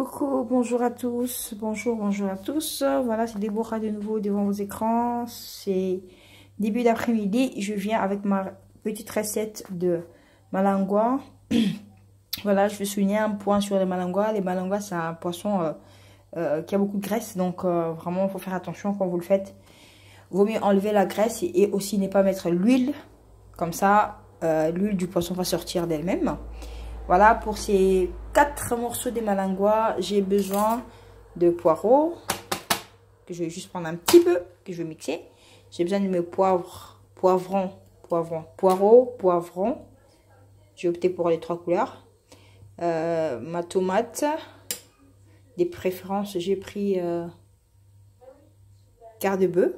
Coucou, bonjour à tous, bonjour à tous. Voilà, c'est Déborah de nouveau devant vos écrans. C'est début d'après-midi. Je viens avec ma petite recette de malangua. Voilà, je veux souligner un point sur les malanguas. Les malanguas, c'est un poisson qui a beaucoup de graisse. Donc, vraiment, il faut faire attention quand vous le faites. Vaut mieux enlever la graisse et aussi ne pas mettre l'huile. Comme ça, l'huile du poisson va sortir d'elle-même. Voilà, pour ces 4 morceaux de malangua, j'ai besoin de poireaux, que je vais juste prendre un petit peu, que je vais mixer. J'ai besoin de mes poivrons. J'ai opté pour les 3 couleurs. Ma tomate, des préférences, j'ai pris quart de bœuf.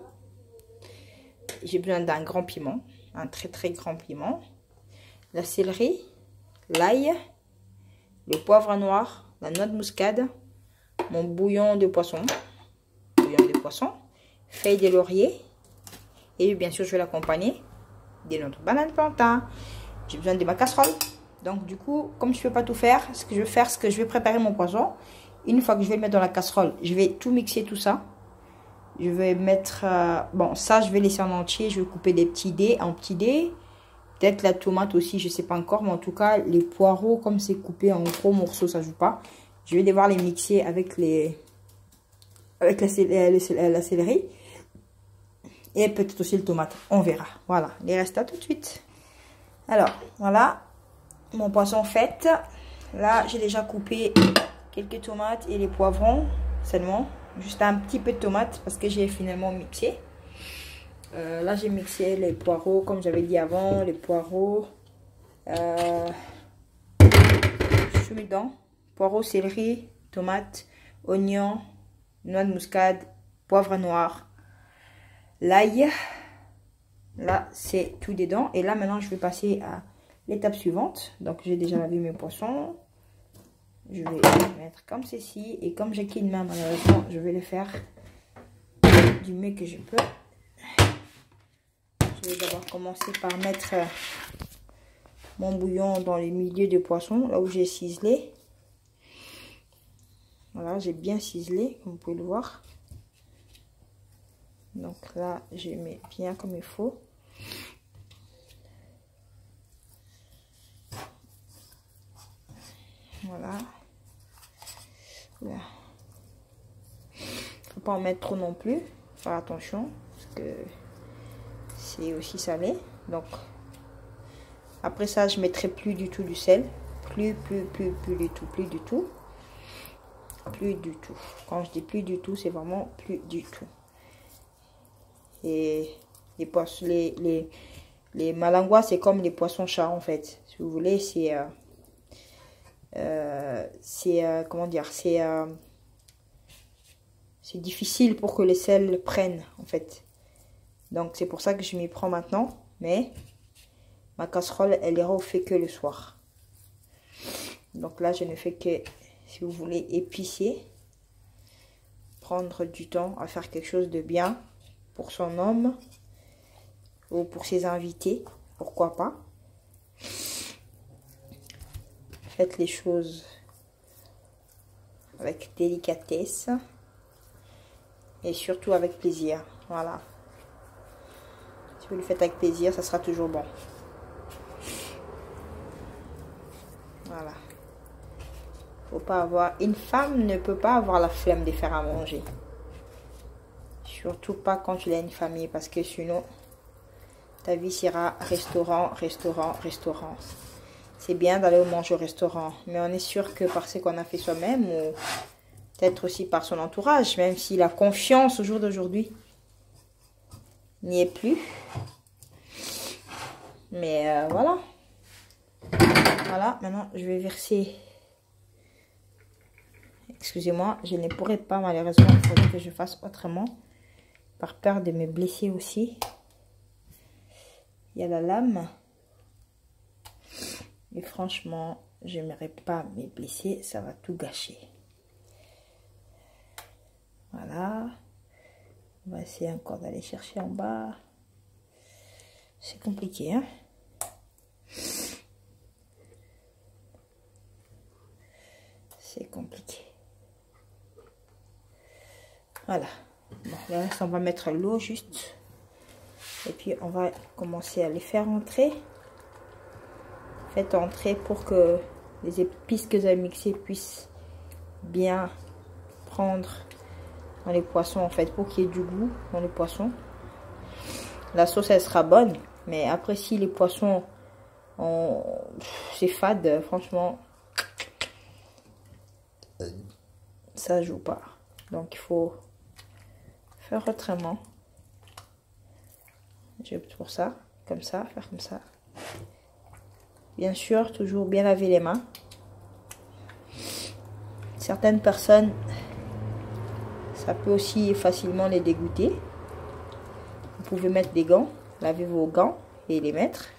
J'ai besoin d'un grand piment, un très grand piment. La céleri, l'ail, le poivre noir, la noix de muscade, mon bouillon de poisson, feuilles de laurier et bien sûr je vais l'accompagner de notre banane plantain. J'ai besoin de ma casserole. Donc du coup, comme je ne peux pas tout faire, ce que je vais faire, c'est que je vais préparer mon poisson. Une fois que je vais le mettre dans la casserole, je vais tout mixer tout ça. Je vais mettre, bon ça je vais laisser en entier, je vais couper des petits dés en petits dés. Peut-être la tomate aussi, je ne sais pas encore. Mais en tout cas, les poireaux, comme c'est coupé en gros morceaux, ça ne joue pas. Je vais devoir les mixer avec la céleri. Et peut-être aussi le tomate. On verra. Voilà. Les restes à tout de suite. Alors, voilà. Mon poisson fait. Là, j'ai déjà coupé quelques tomates et les poivrons. Seulement. Juste un petit peu de tomates parce que j'ai finalement mixé. Là j'ai mixé les poireaux comme j'avais dit avant, les poireaux, je mets dedans, poireaux, céleri, tomates, oignons, noix de muscade, poivre noir, l'ail, là c'est tout dedans. Et là maintenant je vais passer à l'étape suivante. Donc j'ai déjà lavé mes poissons, je vais les mettre comme ceci et comme j'ai qu'une main malheureusement je vais les faire du mieux que je peux. Je vais d'abord commencer par mettre mon bouillon dans les milieux de poisson, là où j'ai ciselé. Voilà, j'ai bien ciselé, comme vous pouvez le voir. Donc là, je mets bien comme il faut. Voilà. Voilà. Faut pas en mettre trop non plus. Faire attention, parce que c'est aussi salé. Donc après ça je mettrai plus du tout du sel, plus du tout. Quand je dis plus du tout, c'est vraiment plus du tout. Et les poissons, les malanguas, c'est comme les poissons chats en fait, si vous voulez. C'est comment dire, c'est difficile pour que les sels prennent en fait. Donc c'est pour ça que je m'y prends maintenant. Mais ma casserole, elle ira au fait que le soir. Donc là, je ne fais que, si vous voulez, épicer. Prendre du temps à faire quelque chose de bien pour son homme. Ou pour ses invités. Pourquoi pas. Faites les choses avec délicatesse. Et surtout avec plaisir. Voilà. Si vous le faites avec plaisir, ça sera toujours bon. Voilà. Faut pas avoir... Une femme ne peut pas avoir la flemme de faire à manger. Surtout pas quand tu as une famille. Parce que sinon, ta vie sera restaurant. C'est bien d'aller manger au restaurant. Mais on est sûr que parce qu'on a fait soi-même. Ou peut-être aussi par son entourage. Même si la confiance au jour d'aujourd'hui n'y est plus. Mais voilà. Voilà, maintenant je vais verser. Excusez-moi, je ne pourrai pas malheureusement. Il faudrait que je fasse autrement. Par peur de me blesser aussi. Il y a la lame. Et franchement, je n'aimerais pas me blesser. Ça va tout gâcher. Voilà. On va essayer encore d'aller chercher en bas. C'est compliqué, hein? C'est compliqué. Voilà. Bon, le reste, on va mettre l'eau juste. Et puis, on va commencer à les faire entrer. Faites entrer pour que les épices que vous avez mixées puissent bien prendre dans les poissons, en fait, pour qu'il y ait du goût dans les poissons. La sauce, elle sera bonne. Mais après, si les poissons, c'est fade, franchement, ça joue pas. Donc, il faut faire autrement. J'opte pour ça, comme ça, faire comme ça. Bien sûr, toujours bien laver les mains. Certaines personnes, ça peut aussi facilement les dégoûter. Vous pouvez mettre des gants, laver vos gants et les mettre.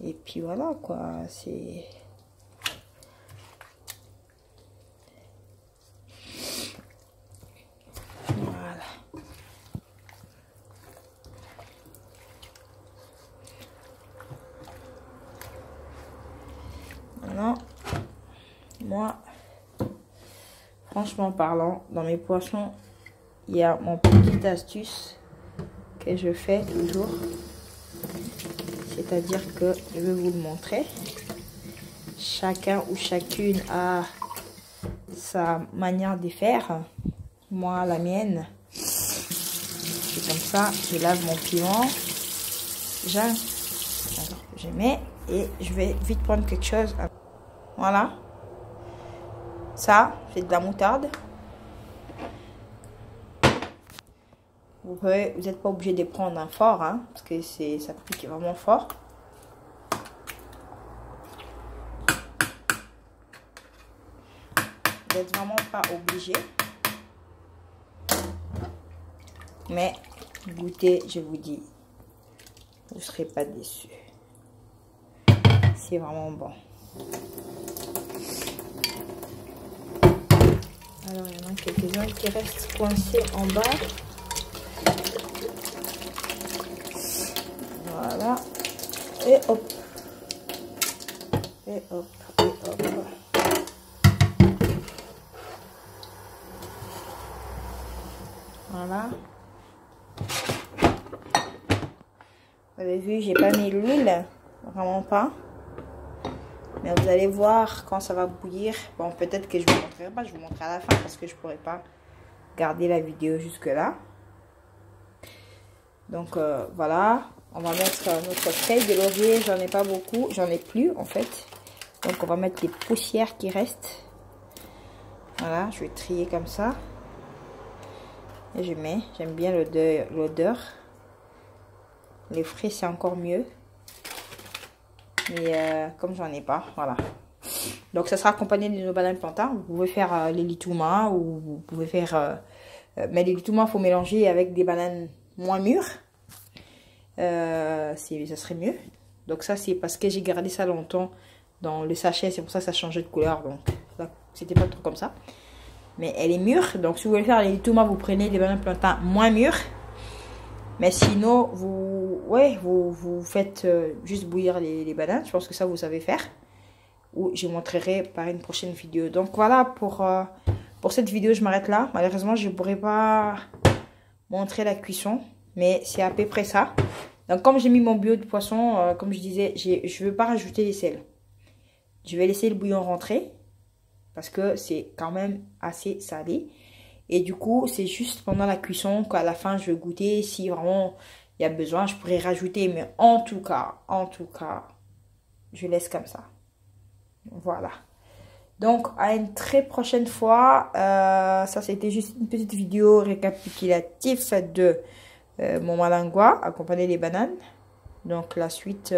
Et puis voilà quoi, c'est... Voilà. Maintenant, moi, franchement parlant, dans mes poissons, il y a mon petite astuce que je fais toujours. C'est-à-dire que je vais vous le montrer. Chacun ou chacune a sa manière de faire. Moi, la mienne, c'est comme ça. Je lave mon piment. Je mets et je vais vite prendre quelque chose. Voilà. Ça, c'est de la moutarde. Vous n'êtes pas obligé de prendre un fort, hein, parce que ça pique vraiment fort. Vous n'êtes vraiment pas obligé. Mais goûtez, je vous dis, vous ne serez pas déçus. C'est vraiment bon. Alors, il y en a quelques-uns qui restent coincés en bas. Voilà. Et hop. Et hop. Et hop. Voilà. Vous avez vu, j'ai pas mis l'huile. Vraiment pas. Mais vous allez voir quand ça va bouillir. Bon, peut-être que je vous montrerai pas. Je vous montrerai à la fin parce que je pourrais pas garder la vidéo jusque là. Donc voilà. On va mettre notre feuille de laurier. J'en ai pas beaucoup. J'en ai plus en fait. Donc on va mettre les poussières qui restent. Voilà. Je vais trier comme ça. Et je mets. J'aime bien l'odeur. Les frais c'est encore mieux. Mais comme j'en ai pas, voilà. Donc ça sera accompagné de nos bananes plantains. Vous pouvez faire les litouma ou vous pouvez faire... mais les litouma, il faut mélanger avec des bananes moins mûres. Ça serait mieux. Donc ça c'est parce que j'ai gardé ça longtemps dans le sachet. C'est pour ça que ça changeait de couleur. Donc c'était pas trop comme ça. Mais elle est mûre. Donc si vous voulez faire les litouma, vous prenez des bananes plantains moins mûres. Mais sinon, vous faites juste bouillir les bananes. Je pense que ça, vous savez faire. Ou je montrerai par une prochaine vidéo. Donc voilà, pour cette vidéo, je m'arrête là. Malheureusement, je ne pourrai pas montrer la cuisson. Mais c'est à peu près ça. Donc comme j'ai mis mon bio de poisson, comme je disais, je ne veux pas rajouter les sels. Je vais laisser le bouillon rentrer. Parce que c'est quand même assez salé. Et du coup, c'est juste pendant la cuisson qu'à la fin, je vais goûter. Si vraiment il y a besoin, je pourrais rajouter. Mais en tout cas, je laisse comme ça. Voilà. Donc, à une très prochaine fois. Ça, c'était juste une petite vidéo récapitulative de mon malingua accompagné des bananes. Donc, la suite,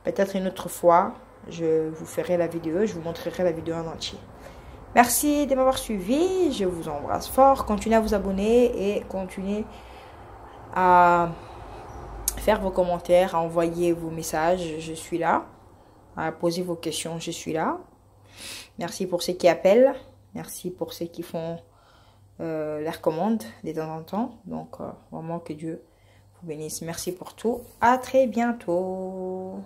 peut-être une autre fois, je vous ferai la vidéo. Je vous montrerai la vidéo en entier. Merci de m'avoir suivi. Je vous embrasse fort. Continuez à vous abonner et continuez à faire vos commentaires, à envoyer vos messages. Je suis là. À poser vos questions. Je suis là. Merci pour ceux qui appellent. Merci pour ceux qui font les recommandes de temps en temps. Donc, vraiment que Dieu vous bénisse. Merci pour tout. À très bientôt.